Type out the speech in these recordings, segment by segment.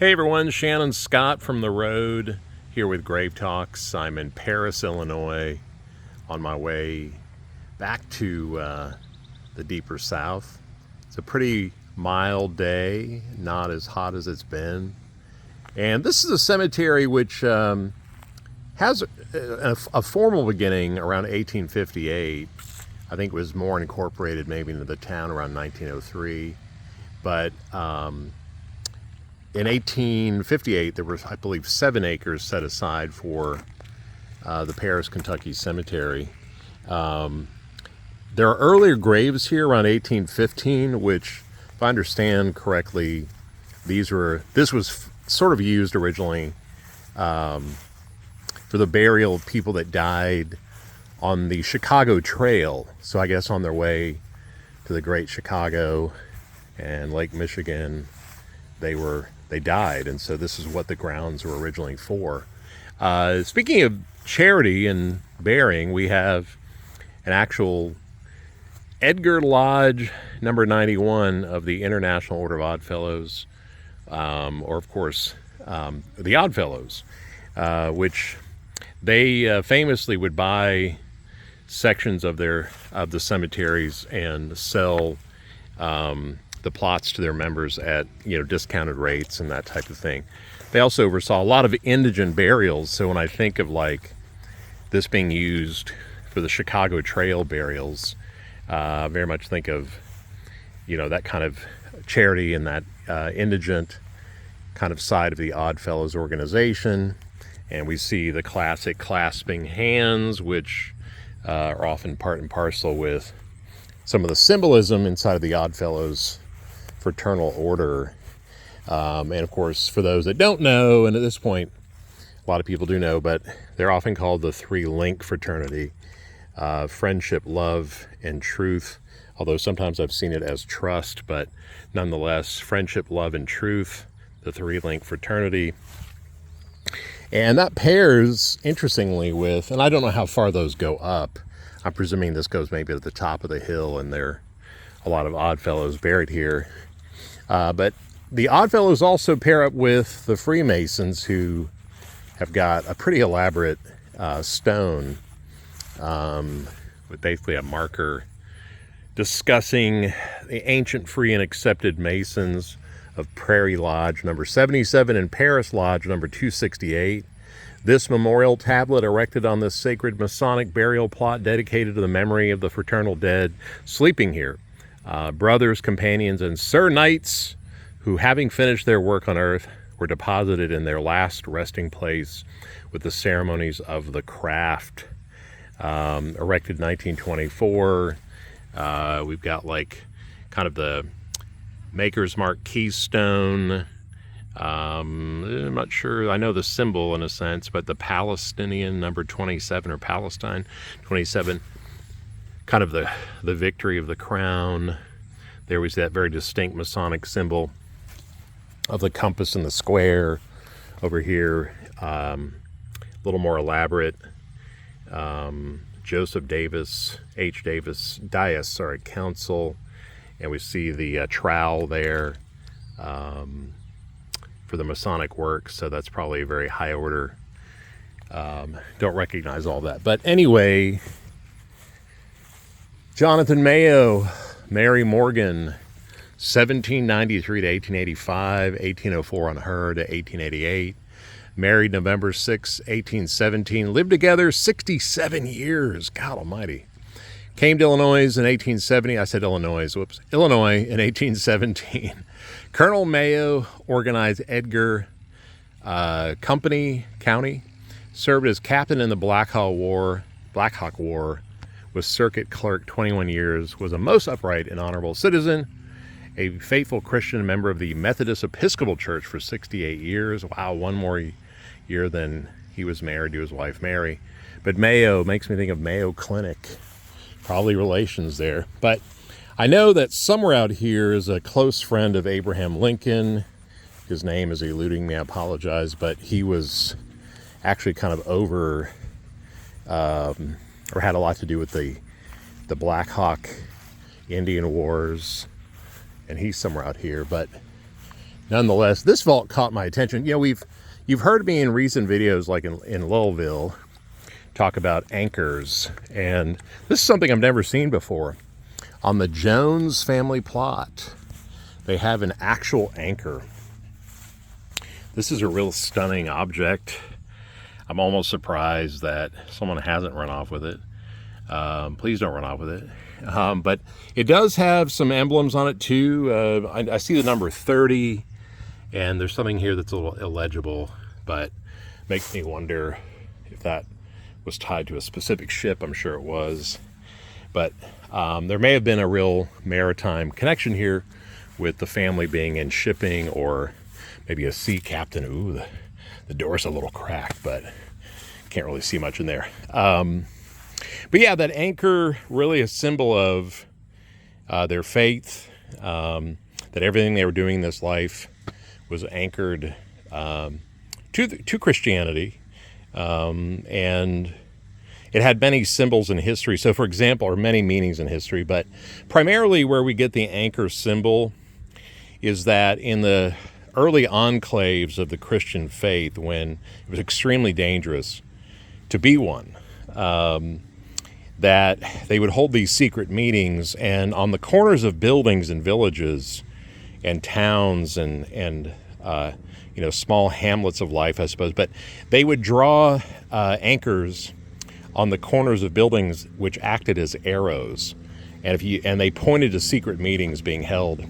Hey everyone, Shannon Scott from The Road here with Grave Talks. I'm in Paris, Illinois, on my way back to the deeper south. It's a pretty mild day, not as hot as it's been. And this is a cemetery which has a formal beginning around 1858. I think it was more incorporated maybe into the town around 1903. But in 1858, there were, I believe, 7 acres set aside for the Paris, Kentucky Cemetery. There are earlier graves here around 1815, which, if I understand correctly, this was sort of used originally for the burial of people that died on the Chicago Trail. So I guess on their way to the Great Chicago and Lake Michigan, they died, and so this is what the grounds were originally for. Speaking of charity and burying, we have an actual Edgar Lodge number 91 of the International Order of Odd Fellows, or of course the Odd Fellows, which they famously would buy sections of the cemeteries and sell the plots to their members at discounted rates and that type of thing. They also oversaw a lot of indigent burials. So when I think of like this being used for the Chicago Trail burials, I very much think of that kind of charity and that indigent kind of side of the Odd Fellows organization. And we see the classic clasping hands, which are often part and parcel with some of the symbolism inside of the Odd Fellows fraternal order. And of course, for those that don't know, and at this point a lot of people do know, but they're often called the 3-link fraternity: friendship, love, and truth. Although sometimes I've seen it as trust, but nonetheless, friendship, love, and truth, the 3-link fraternity. And that pairs interestingly with, and I don't know how far those go up, I'm presuming this goes maybe at the top of the hill, and there are a lot of Odd Fellows buried here. But the Odd Fellows also pair up with the Freemasons, who have got a pretty elaborate stone with basically a marker discussing the ancient, free, and accepted Masons of Prairie Lodge number 77 and Paris Lodge number 268. This memorial tablet erected on this sacred Masonic burial plot dedicated to the memory of the fraternal dead sleeping here. Brothers, companions, and Sir Knights who, having finished their work on earth, were deposited in their last resting place with the ceremonies of the craft. Erected 1924. We've got like kind of the Maker's Mark keystone. I'm not sure. I know the symbol in a sense, but the Palestinian number 27, or Palestine 27, kind of the victory of the crown. There was that very distinct Masonic symbol of the compass and the square. Over here, a little more elaborate. Joseph Davis, H. Davis, Dias, Council. And we see the trowel there for the Masonic work. So that's probably a very high order. Don't recognize all that. But anyway, Jonathan Mayo, Mary Morgan, 1793 to 1885, 1804 on her to 1888. Married November 6, 1817. Lived together 67 years. God almighty. Came to Illinois in 1870. I said Illinois. Whoops. Illinois in 1817. Colonel Mayo organized Edgar County. Served as captain in the Black Hawk War. Was circuit clerk 21 years. Was a most upright and honorable citizen. A faithful Christian member of the Methodist Episcopal Church for 68 years. Wow, one more year than he was married to his wife Mary. But Mayo makes me think of Mayo Clinic. Probably relations there. But I know that somewhere out here is a close friend of Abraham Lincoln. His name is eluding me, I apologize. But he was actually kind of over, or had a lot to do with the Black Hawk Indian Wars. And he's somewhere out here. But nonetheless, this vault caught my attention. You know, you've heard me in recent videos, like in Louisville, talk about anchors, and this is something I've never seen before. On the Jones family plot, they have an actual anchor. This is a real stunning object. I'm almost surprised that someone hasn't run off with it. Please don't run off with it. But it does have some emblems on it too. I see the number 30, and there's something here that's a little illegible, but makes me wonder if that was tied to a specific ship. I'm sure it was. But there may have been a real maritime connection here with the family being in shipping, or maybe a sea captain. Ooh, the door's a little cracked, but can't really see much in there. But yeah, that anchor, really a symbol of their faith, that everything they were doing in this life was anchored to Christianity. And it had many symbols in history. So, for example, or many meanings in history, but primarily where we get the anchor symbol is that in the early enclaves of the Christian faith, when it was extremely dangerous to be one, that they would hold these secret meetings, and on the corners of buildings and villages and towns and small hamlets of life, I suppose, but they would draw anchors on the corners of buildings which acted as arrows, and they pointed to secret meetings being held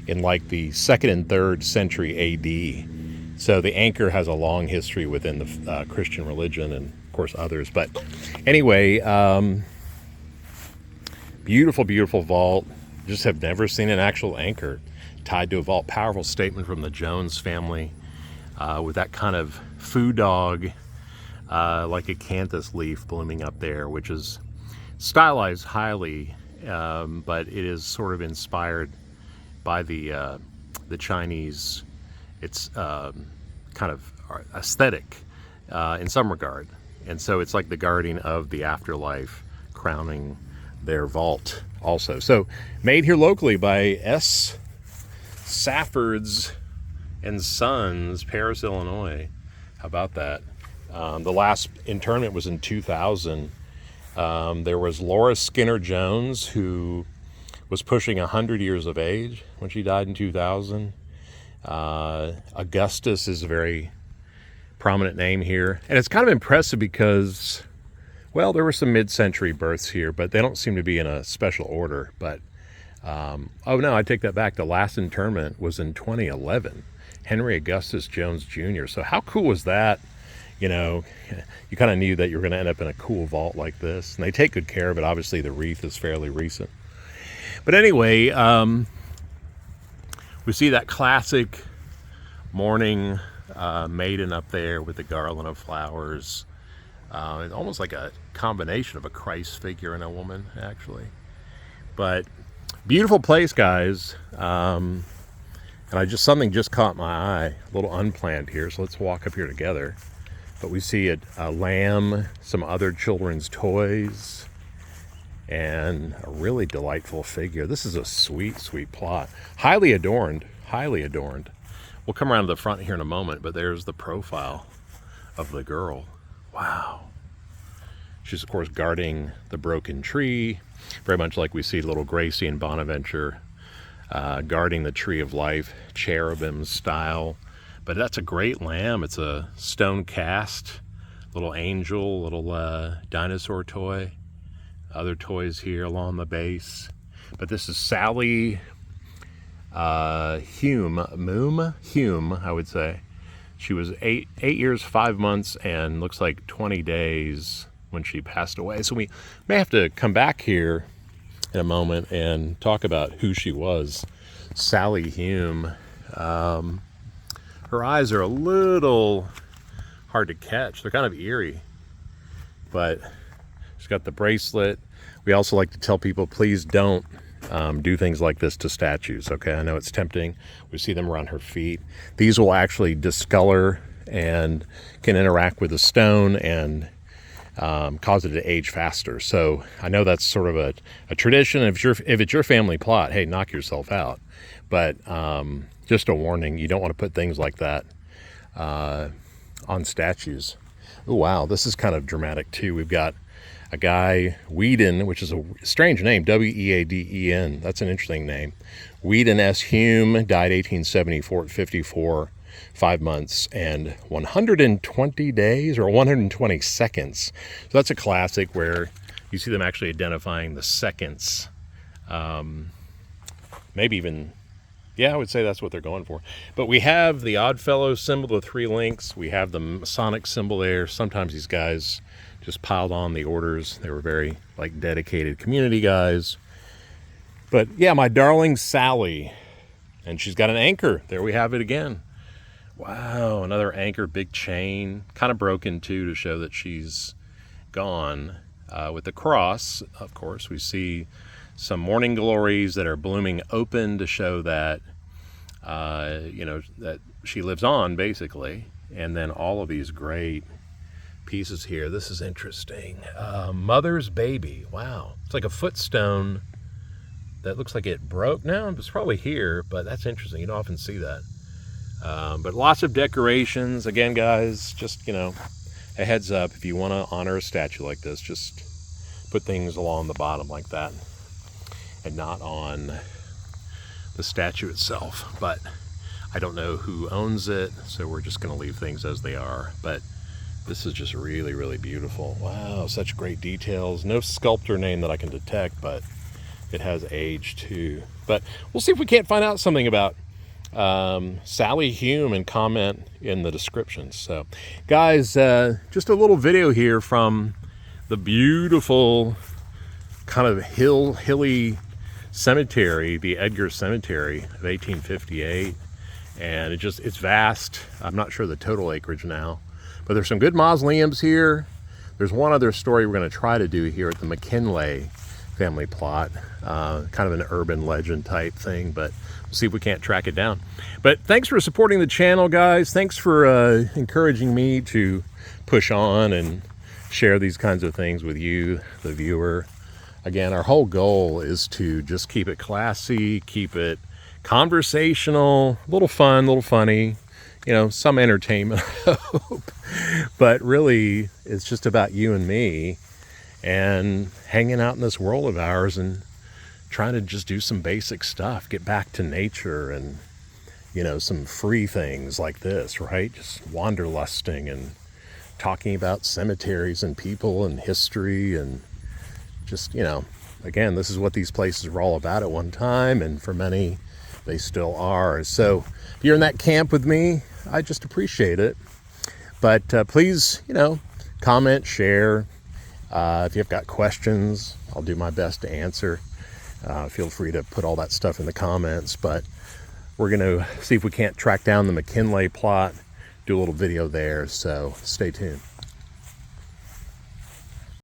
in like the 2nd and 3rd century A.D. So the anchor has a long history within the Christian religion, and of course others. But anyway, beautiful, beautiful vault. Just have never seen an actual anchor tied to a vault. Powerful statement from the Jones family, with that kind of foo dog, like a acanthus leaf blooming up there, which is stylized highly, but it is sort of inspired by the Chinese. It's kind of aesthetic in some regard, and so it's like the guardian of the afterlife, crowning their vault also. So made here locally by S. Saffords and Sons, Paris, Illinois. How about that? The last internment was in 2000. There was Laura Skinner Jones, who was pushing 100 years of age when she died in 2000. Augustus is a very prominent name here. And it's kind of impressive because, well, there were some mid-century births here, but they don't seem to be in a special order. But, oh no, I take that back. The last internment was in 2011. Henry Augustus Jones Jr. So how cool was that? You know, you kind of knew that you were going to end up in a cool vault like this. And they take good care of it. Obviously, the wreath is fairly recent. But anyway, we see that classic morning maiden up there with the garland of flowers. It's almost like a combination of a Christ figure and a woman, actually. But beautiful place, guys. And something just caught my eye, a little unplanned here. So let's walk up here together. But we see a lamb, some other children's toys, and a really delightful figure. This is a sweet, sweet plot. Highly adorned, highly adorned. We'll come around to the front here in a moment, but there's the profile of the girl. Wow. She's, of course, guarding the broken tree, very much like we see little Gracie and Bonaventure guarding the tree of life, cherubim style. But that's a great lamb. It's a stone cast, little angel, little dinosaur toy. Other toys here along the base. But this is Sallie Hume, I would say. She was 8 years, 5 months, and looks like 20 days when she passed away. So we may have to come back here in a moment and talk about who she was. Sallie Hume. Her eyes are a little hard to catch. They're kind of eerie. But she's got the bracelet. We also like to tell people, please don't do things like this to statues, okay? I know it's tempting. We see them around her feet. These will actually discolor and can interact with the stone and cause it to age faster. So I know that's sort of a tradition. If it's your family plot, hey, knock yourself out. But Just a warning, you don't want to put things like that on statues. Oh wow, this is kind of dramatic too. We've got a guy, Weeden, which is a strange name, W-E-A-D-E-N. That's an interesting name. Weeden S. Hume, died 1874 at 54, 5 months and 120 days or 120 seconds. So that's a classic where you see them actually identifying the seconds. Maybe even, yeah, I would say that's what they're going for. But we have the Oddfellow symbol, the 3 links. We have the Masonic symbol there. Sometimes these guys just piled on the orders. They were very like dedicated community guys. But yeah, my darling Sallie, and she's got an anchor. There we have it again. Wow, another anchor, big chain, kind of broken too to show that she's gone. With the cross, of course, we see some morning glories that are blooming open to show that, that she lives on, basically. And then all of these great pieces here. This is interesting. Mother's baby. Wow. It's like a footstone that looks like it broke now. It's probably here, but that's interesting. You don't often see that. But lots of decorations. Again, guys, just, a heads up. If you want to honor a statue like this, just put things along the bottom like that and not on the statue itself. But I don't know who owns it, so we're just going to leave things as they are. But this is just really, really beautiful. Wow, such great details. No sculptor name that I can detect, but it has age too. But we'll see if we can't find out something about Sallie Hume and comment in the description. So guys, just a little video here from the beautiful kind of hilly cemetery, the Edgar Cemetery of 1858. And it's vast. I'm not sure the total acreage now, but there's some good mausoleums here. There's one other story we're going to try to do here at the McKinley family plot, kind of an urban legend type thing, but we'll see if we can't track it down. But thanks for supporting the channel, guys. Thanks for encouraging me to push on and share these kinds of things with you, the viewer. Again, our whole goal is to just keep it classy, keep it conversational, a little fun, a little funny, some entertainment, I hope. But really, it's just about you and me and hanging out in this world of ours and trying to just do some basic stuff, get back to nature and, some free things like this, right? Just wanderlusting and talking about cemeteries and people and history and just, again, this is what these places were all about at one time, and for many, they still are. So if you're in that camp with me, I just appreciate it. But please, comment, share. If you've got questions, I'll do my best to answer. Feel free to put all that stuff in the comments. But we're going to see if we can't track down the McKinley plot, do a little video there. So stay tuned.